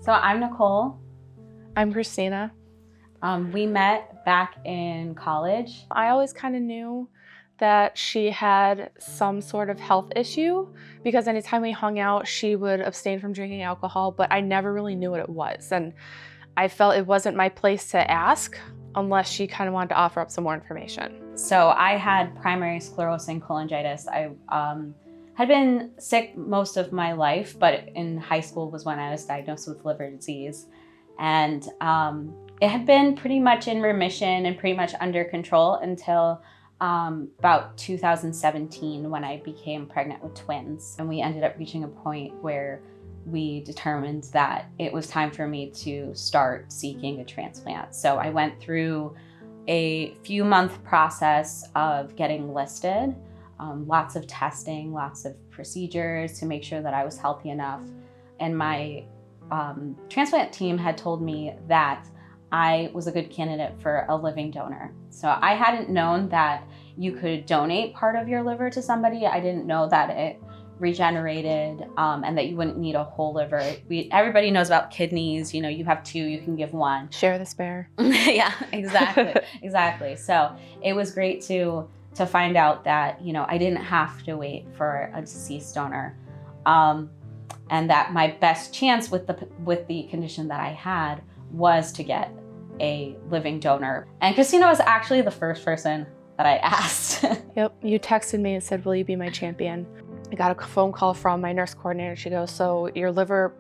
So I'm Nicole. I'm Christina. We met back in college. I always kind of knew that she had some sort of health issue because anytime we hung out, she would abstain from drinking alcohol, but I never really knew what it was. And I felt it wasn't my place to ask unless she kind of wanted to offer up some more information. So I had primary sclerosing cholangitis. I had been sick most of my life, but in high school was when I was diagnosed with liver disease. And it had been pretty much in remission and pretty much under control until about 2017 when I became pregnant with twins. And we ended up reaching a point where we determined that it was time for me to start seeking a transplant. So I went through a few-month process of getting listed, lots of testing, lots of procedures to make sure that I was healthy enough. And my transplant team had told me that I was a good candidate for a living donor. So I hadn't known that you could donate part of your liver to somebody. I didn't know that it regenerated and that you wouldn't need a whole liver. Everybody knows about kidneys. You know, you have two, you can give one. Share the spare. Yeah, exactly, exactly. So it was great to find out that, you know, I didn't have to wait for a deceased donor. And that my best chance with the condition that I had was to get a living donor. And Christina was actually the first person that I asked. Yep, you texted me and said, "Will you be my champion?" I got a phone call from my nurse coordinator. She goes, "So your liver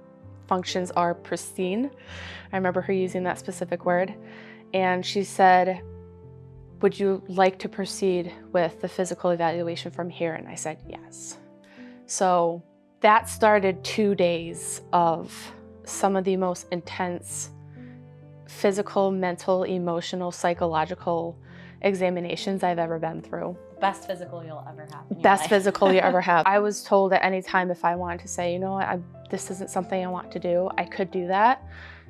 functions are pristine." I remember her using that specific word. And she said, "Would you like to proceed with the physical evaluation from here?" And I said, yes. So that started 2 days of some of the most intense physical, mental, emotional, psychological examinations I've ever been through. Best physical you'll ever have in your Best life. physical you ever have. I was told at any time if I wanted to say, you know what, this isn't something I want to do, I could do that.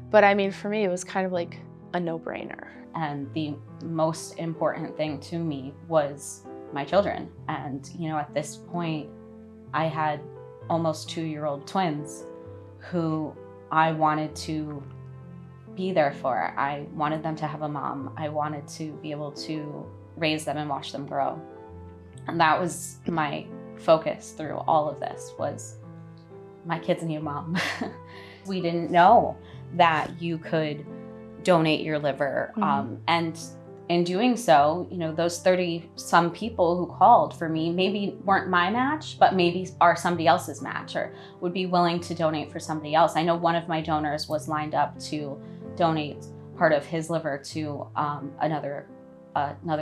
But I mean, for me, it was kind of like a no-brainer. And the most important thing to me was my children. And, you know, at this point, I had almost 2-year-old twins who I wanted to be there for. I wanted them to have a mom. I wanted to be able to raise them and watch them grow. And that was my focus through all of this, was my kids need a mom. We didn't know that you could donate your liver. And in doing so, you know, those 30-some people who called for me maybe weren't my match, but maybe are somebody else's match or would be willing to donate for somebody else. I know one of my donors was lined up to donate part of his liver to another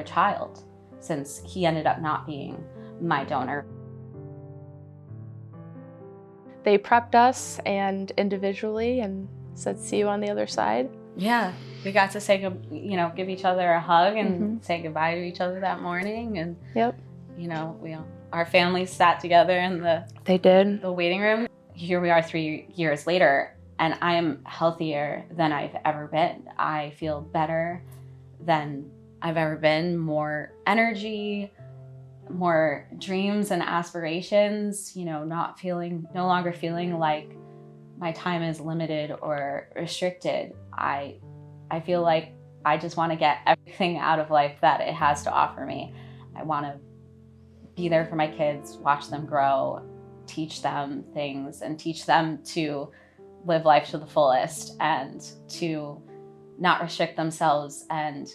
child, since he ended up not being my donor. They prepped us and individually and said, "See you on the other side." Yeah, we got to say, you know, give each other a hug and say goodbye to each other that morning. And yep, you know, our families sat together in the waiting room. Here we are 3 years later, and I am healthier than I've ever been. I feel better than I've ever been, more energy, more dreams and aspirations, you know, no longer feeling like my time is limited or restricted. I feel like I just want to get everything out of life that it has to offer me. I want to be there for my kids, watch them grow, teach them things, and teach them to live life to the fullest and to not restrict themselves and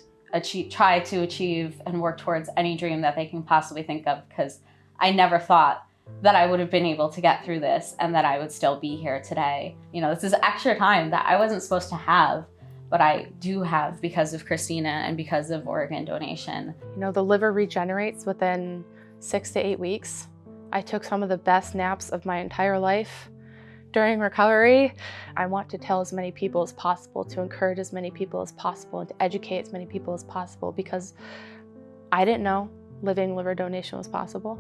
try to achieve and work towards any dream that they can possibly think of, because I never thought that I would have been able to get through this and that I would still be here today. You know, this is extra time that I wasn't supposed to have, but I do have because of Christina and because of organ donation. You know, the liver regenerates within 6 to 8 weeks. I took some of the best naps of my entire life during recovery. I want to tell as many people as possible, to encourage as many people as possible, and to educate as many people as possible, because I didn't know living liver donation was possible.